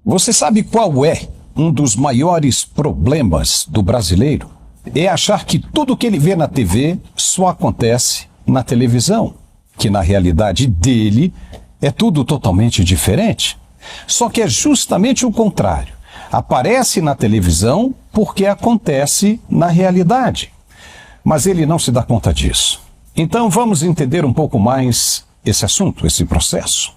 Você sabe qual é um dos maiores problemas do brasileiro? É achar que tudo que ele vê na TV só acontece na televisão, que na realidade dele é tudo totalmente diferente. Só que é justamente o contrário. Aparece na televisão porque acontece na realidade. Mas ele não se dá conta disso. Então vamos entender um pouco mais esse assunto, esse processo.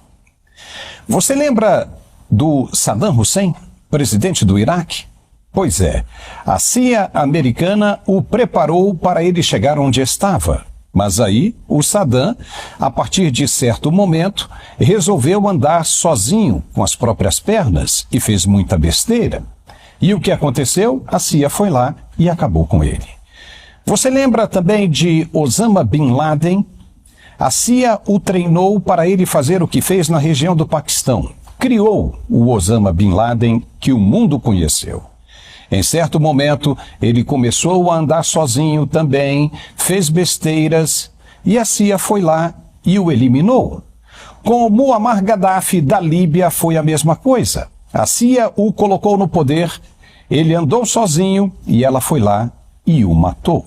Você lembra do Saddam Hussein, presidente do Iraque? Pois é, a CIA americana o preparou para ele chegar onde estava. Mas aí, o Saddam, a partir de certo momento, resolveu andar sozinho com as próprias pernas e fez muita besteira. E o que aconteceu? A CIA foi lá e acabou com ele. Você lembra também de Osama Bin Laden? A CIA o treinou para ele fazer o que fez na região do Paquistão. Criou o Osama Bin Laden que o mundo conheceu. Em certo momento, ele começou a andar sozinho também, fez besteiras, e a CIA foi lá e o eliminou. Com o Muammar Gaddafi da Líbia foi a mesma coisa. A CIA o colocou no poder, ele andou sozinho e ela foi lá e o matou.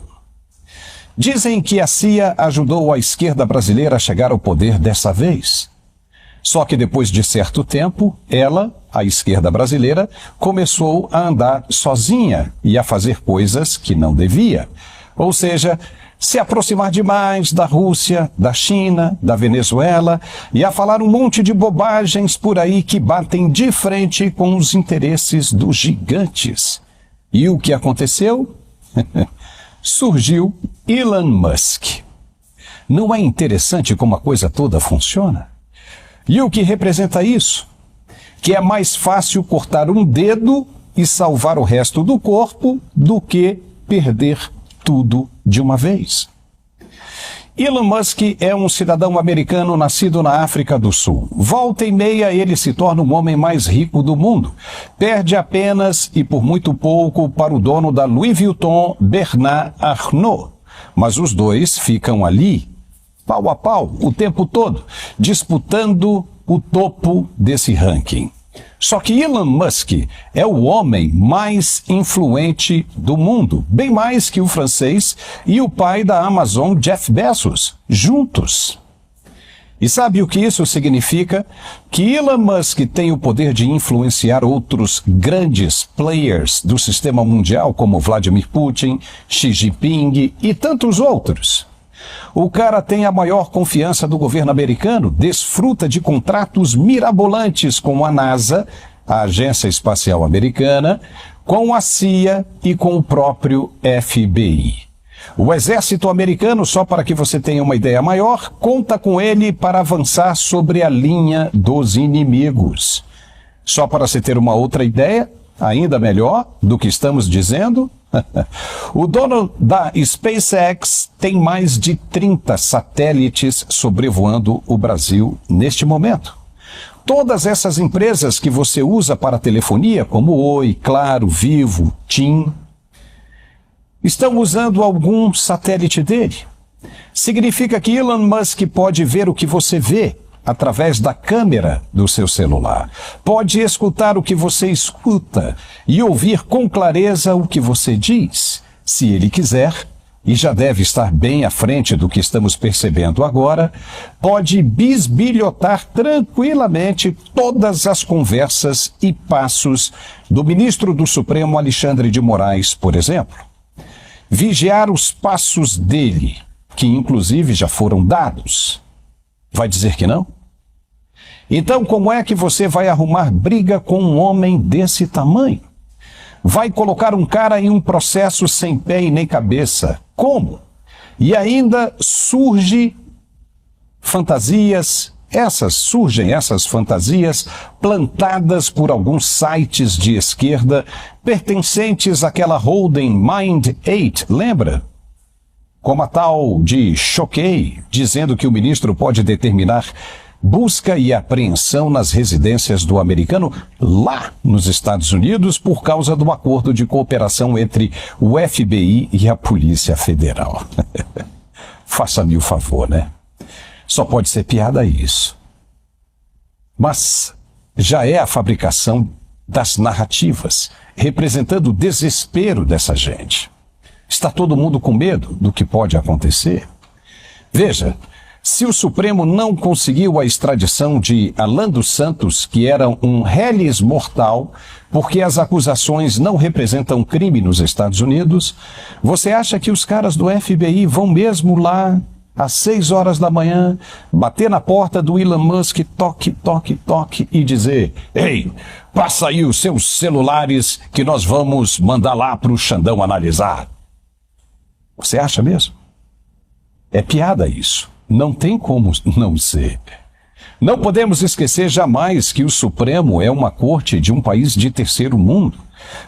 Dizem que a CIA ajudou a esquerda brasileira a chegar ao poder dessa vez. Só que depois de certo tempo, ela, a esquerda brasileira, começou a andar sozinha e a fazer coisas que não devia. Ou seja, se aproximar demais da Rússia, da China, da Venezuela e a falar um monte de bobagens por aí que batem de frente com os interesses dos gigantes. E o que aconteceu? Surgiu Elon Musk. Não é interessante como a coisa toda funciona? E o que representa isso? Que é mais fácil cortar um dedo e salvar o resto do corpo do que perder tudo de uma vez. Elon Musk é um cidadão americano nascido na África do Sul. Volta e meia ele se torna o homem mais rico do mundo. Perde apenas e por muito pouco para o dono da Louis Vuitton, Bernard Arnault. Mas os dois ficam ali, pau a pau, o tempo todo, disputando o topo desse ranking. Só que Elon Musk é o homem mais influente do mundo, bem mais que o francês e o pai da Amazon, Jeff Bezos, juntos. E sabe o que isso significa? Que Elon Musk tem o poder de influenciar outros grandes players do sistema mundial, como Vladimir Putin, Xi Jinping e tantos outros. O cara tem a maior confiança do governo americano, desfruta de contratos mirabolantes com a NASA, a Agência Espacial Americana, com a CIA e com o próprio FBI. O exército americano, só para que você tenha uma ideia maior, conta com ele para avançar sobre a linha dos inimigos. Só para se ter uma outra ideia, ainda melhor do que estamos dizendo, o dono da SpaceX tem mais de 30 satélites sobrevoando o Brasil neste momento. Todas essas empresas que você usa para telefonia, como Oi, Claro, Vivo, TIM, estão usando algum satélite dele. Significa que Elon Musk pode ver o que você vê através da câmera do seu celular. Pode escutar o que você escuta e ouvir com clareza o que você diz, se ele quiser, e já deve estar bem à frente do que estamos percebendo agora, pode bisbilhotar tranquilamente todas as conversas e passos do ministro do Supremo Alexandre de Moraes, por exemplo. Vigiar os passos dele, que inclusive já foram dados. Vai dizer que não? Então, como é que você vai arrumar briga com um homem desse tamanho? Vai colocar um cara em um processo sem pé e nem cabeça. Como? E ainda surgem fantasias plantadas por alguns sites de esquerda pertencentes àquela holding Mind8, lembra? Como a tal de Choquei, dizendo que o ministro pode determinar busca e apreensão nas residências do americano lá nos Estados Unidos por causa do acordo de cooperação entre o FBI e a Polícia Federal. Faça-me o favor, né? Só pode ser piada isso. Mas já é a fabricação das narrativas, representando o desespero dessa gente. Está todo mundo com medo do que pode acontecer? Veja, se o Supremo não conseguiu a extradição de Alan dos Santos, que era um reles mortal, porque as acusações não representam crime nos Estados Unidos, você acha que os caras do FBI vão mesmo lá, às 6 horas da manhã, bater na porta do Elon Musk, toque, toque, toque, e dizer: ei, passa aí os seus celulares que nós vamos mandar lá para o Xandão analisar? Você acha mesmo? É piada isso. Não tem como não ser. Não podemos esquecer jamais que o Supremo é uma corte de um país de terceiro mundo.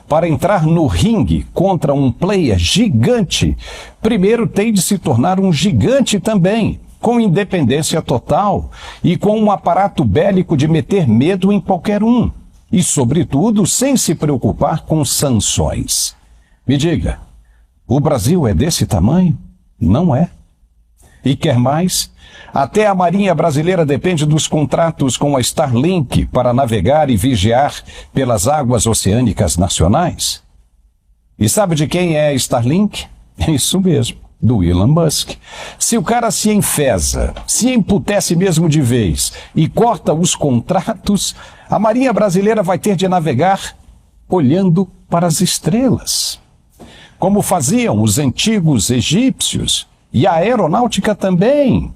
Para entrar no ringue contra um player gigante, primeiro tem de se tornar um gigante também, com independência total e com um aparato bélico de meter medo em qualquer um. E, sobretudo, sem se preocupar com sanções. Me diga, o Brasil é desse tamanho? Não é. E quer mais? Até a Marinha Brasileira depende dos contratos com a Starlink para navegar e vigiar pelas águas oceânicas nacionais. E sabe de quem é a Starlink? Isso mesmo, do Elon Musk. Se o cara se enfesa, se emputece mesmo de vez e corta os contratos, a Marinha Brasileira vai ter de navegar olhando para as estrelas, como faziam os antigos egípcios. E a aeronáutica também.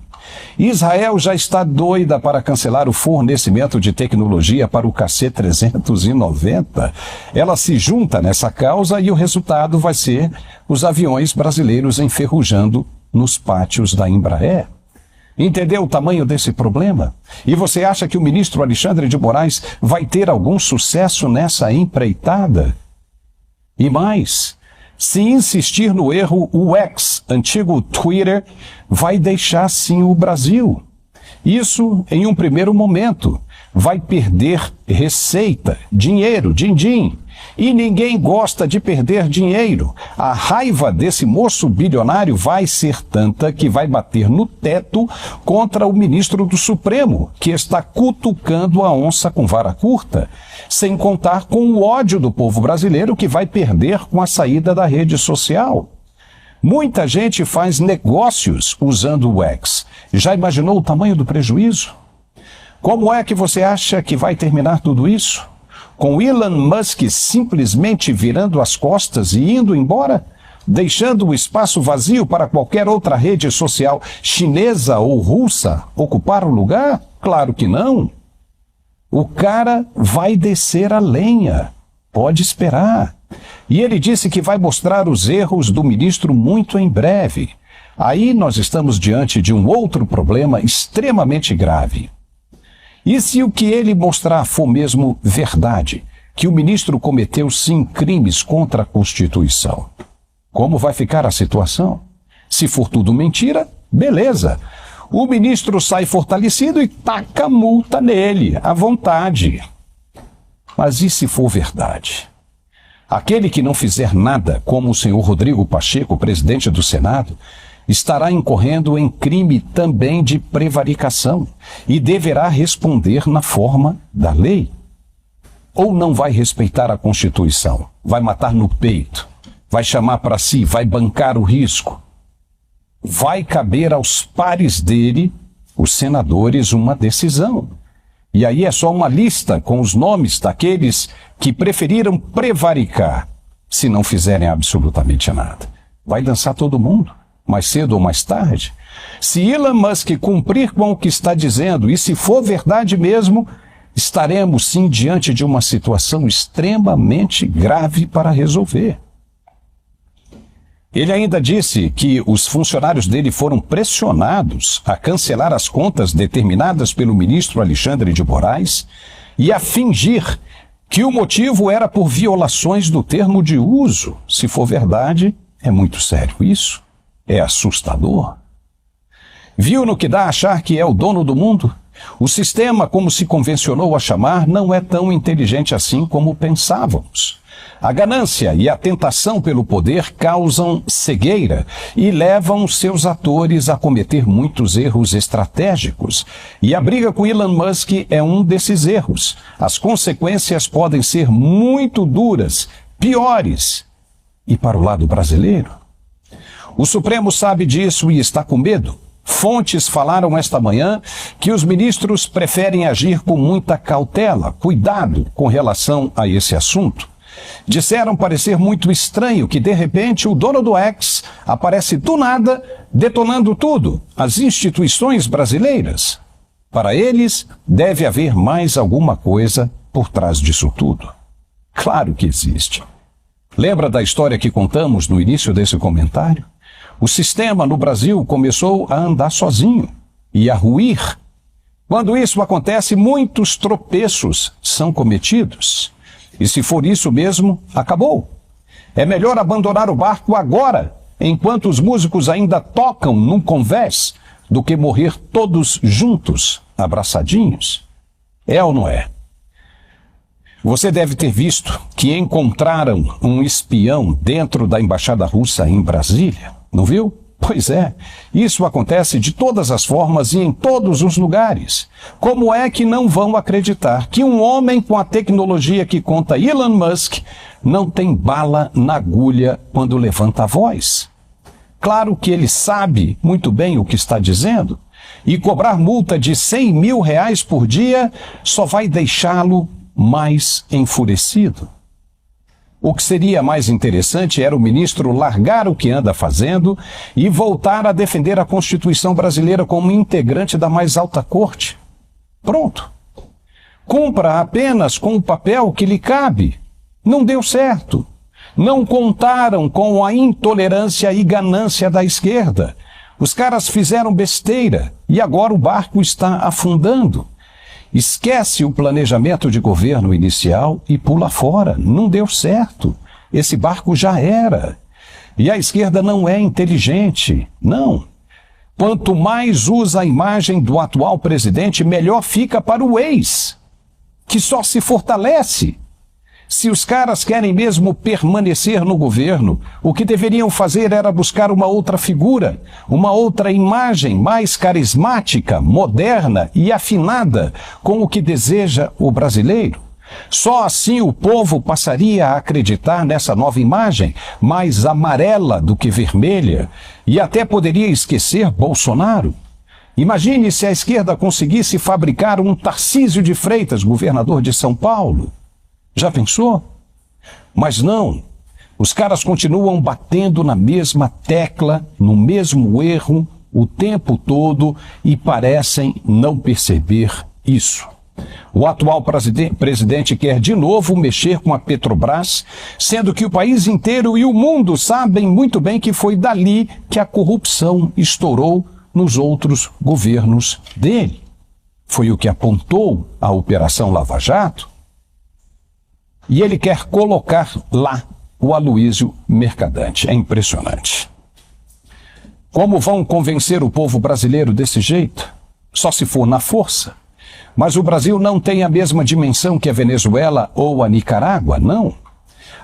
Israel já está doida para cancelar o fornecimento de tecnologia para o KC-390. Ela se junta nessa causa e o resultado vai ser os aviões brasileiros enferrujando nos pátios da Embraer. Entendeu o tamanho desse problema? E você acha que o ministro Alexandre de Moraes vai ter algum sucesso nessa empreitada? E mais, se insistir no erro, o X, antigo Twitter, vai deixar sim o Brasil. Isso em um primeiro momento. Vai perder receita, dinheiro, din-din. E ninguém gosta de perder dinheiro. A raiva desse moço bilionário vai ser tanta que vai bater no teto contra o ministro do Supremo, que está cutucando a onça com vara curta, sem contar com o ódio do povo brasileiro que vai perder com a saída da rede social. Muita gente faz negócios usando o X. Já imaginou o tamanho do prejuízo? Como é que você acha que vai terminar tudo isso? Com Elon Musk simplesmente virando as costas e indo embora? Deixando o espaço vazio para qualquer outra rede social chinesa ou russa ocupar o lugar? Claro que não. O cara vai descer a lenha. Pode esperar. E ele disse que vai mostrar os erros do ministro muito em breve. Aí nós estamos diante de um outro problema extremamente grave. E se o que ele mostrar for mesmo verdade, que o ministro cometeu sim crimes contra a Constituição? Como vai ficar a situação? Se for tudo mentira, beleza. O ministro sai fortalecido e taca multa nele, à vontade. Mas e se for verdade? Aquele que não fizer nada, como o senhor Rodrigo Pacheco, presidente do Senado, estará incorrendo em crime também de prevaricação e deverá responder na forma da lei. Ou não vai respeitar a Constituição, vai matar no peito, vai chamar para si, vai bancar o risco. Vai caber aos pares dele, os senadores, uma decisão. E aí é só uma lista com os nomes daqueles que preferiram prevaricar, se não fizerem absolutamente nada. Vai dançar todo mundo, mais cedo ou mais tarde. Se Elon Musk cumprir com o que está dizendo, e se for verdade mesmo, estaremos sim diante de uma situação extremamente grave para resolver. Ele ainda disse que os funcionários dele foram pressionados a cancelar as contas determinadas pelo ministro Alexandre de Moraes e a fingir que o motivo era por violações do termo de uso. Se for verdade, é muito sério isso. É assustador. Viu no que dá a achar que é o dono do mundo? O sistema, como se convencionou a chamar, não é tão inteligente assim como pensávamos. A ganância e a tentação pelo poder causam cegueira e levam seus atores a cometer muitos erros estratégicos. E a briga com Elon Musk é um desses erros. As consequências podem ser muito duras, piores. E para o lado brasileiro? O Supremo sabe disso e está com medo. Fontes falaram esta manhã que os ministros preferem agir com muita cautela, cuidado com relação a esse assunto. Disseram parecer muito estranho que, de repente, o dono do X aparece do nada, detonando tudo, as instituições brasileiras. Para eles, deve haver mais alguma coisa por trás disso tudo. Claro que existe. Lembra da história que contamos no início desse comentário? O sistema no Brasil começou a andar sozinho e a ruir. Quando isso acontece, muitos tropeços são cometidos. E se for isso mesmo, acabou. É melhor abandonar o barco agora, enquanto os músicos ainda tocam num convés, do que morrer todos juntos, abraçadinhos. É ou não é? Você deve ter visto que encontraram um espião dentro da embaixada russa em Brasília. Não viu? Pois é, isso acontece de todas as formas e em todos os lugares. Como é que não vão acreditar que um homem com a tecnologia que conta Elon Musk não tem bala na agulha quando levanta a voz? Claro que ele sabe muito bem o que está dizendo, e cobrar multa de 100 mil reais por dia só vai deixá-lo mais enfurecido. O que seria mais interessante era o ministro largar o que anda fazendo e voltar a defender a Constituição brasileira como integrante da mais alta corte. Pronto. Cumpra apenas com o papel que lhe cabe. Não deu certo. Não contaram com a intolerância e ganância da esquerda. Os caras fizeram besteira e agora o barco está afundando. Esquece o planejamento de governo inicial e pula fora. Não deu certo. Esse barco já era. E a esquerda não é inteligente. Não. Quanto mais usa a imagem do atual presidente, melhor fica para o ex, que só se fortalece. Se os caras querem mesmo permanecer no governo, o que deveriam fazer era buscar uma outra figura, uma outra imagem mais carismática, moderna e afinada com o que deseja o brasileiro. Só assim o povo passaria a acreditar nessa nova imagem, mais amarela do que vermelha, e até poderia esquecer Bolsonaro. Imagine se a esquerda conseguisse fabricar um Tarcísio de Freitas, governador de São Paulo. Já pensou? Mas não. Os caras continuam batendo na mesma tecla, no mesmo erro, o tempo todo e parecem não perceber isso. O atual presidente quer de novo mexer com a Petrobras, sendo que o país inteiro e o mundo sabem muito bem que foi dali que a corrupção estourou nos outros governos dele. Foi o que apontou a Operação Lava Jato. E ele quer colocar lá o Aloysio Mercadante. É impressionante. Como vão convencer o povo brasileiro desse jeito? Só se for na força. Mas o Brasil não tem a mesma dimensão que a Venezuela ou a Nicarágua, não.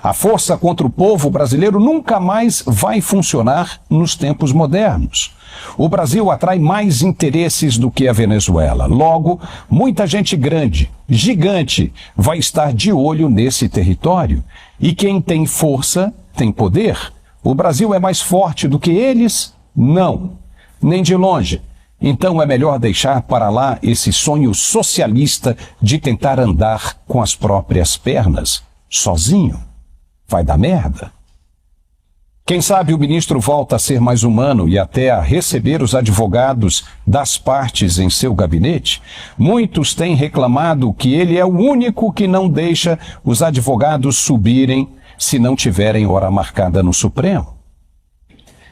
A força contra o povo brasileiro nunca mais vai funcionar nos tempos modernos. O Brasil atrai mais interesses do que a Venezuela. Logo, muita gente grande, gigante, vai estar de olho nesse território. E quem tem força, tem poder. O Brasil é mais forte do que eles? Não, nem de longe. Então é melhor deixar para lá esse sonho socialista de tentar andar com as próprias pernas, sozinho. Vai dar merda. Quem sabe o ministro volta a ser mais humano e até a receber os advogados das partes em seu gabinete? Muitos têm reclamado que ele é o único que não deixa os advogados subirem se não tiverem hora marcada no Supremo.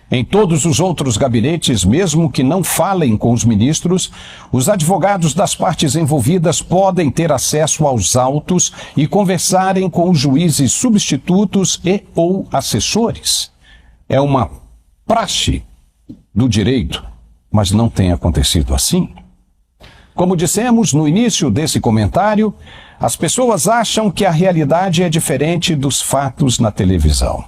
Em todos os outros gabinetes, mesmo que não falem com os ministros, os advogados das partes envolvidas podem ter acesso aos autos e conversarem com os juízes substitutos e ou assessores. É uma praxe do direito, mas não tem acontecido assim. Como dissemos no início desse comentário, as pessoas acham que a realidade é diferente dos fatos na televisão.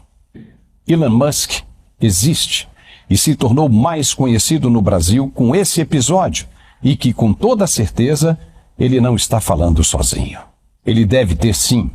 Elon Musk existe e se tornou mais conhecido no Brasil com esse episódio e que, com toda certeza, ele não está falando sozinho. Ele deve ter, sim,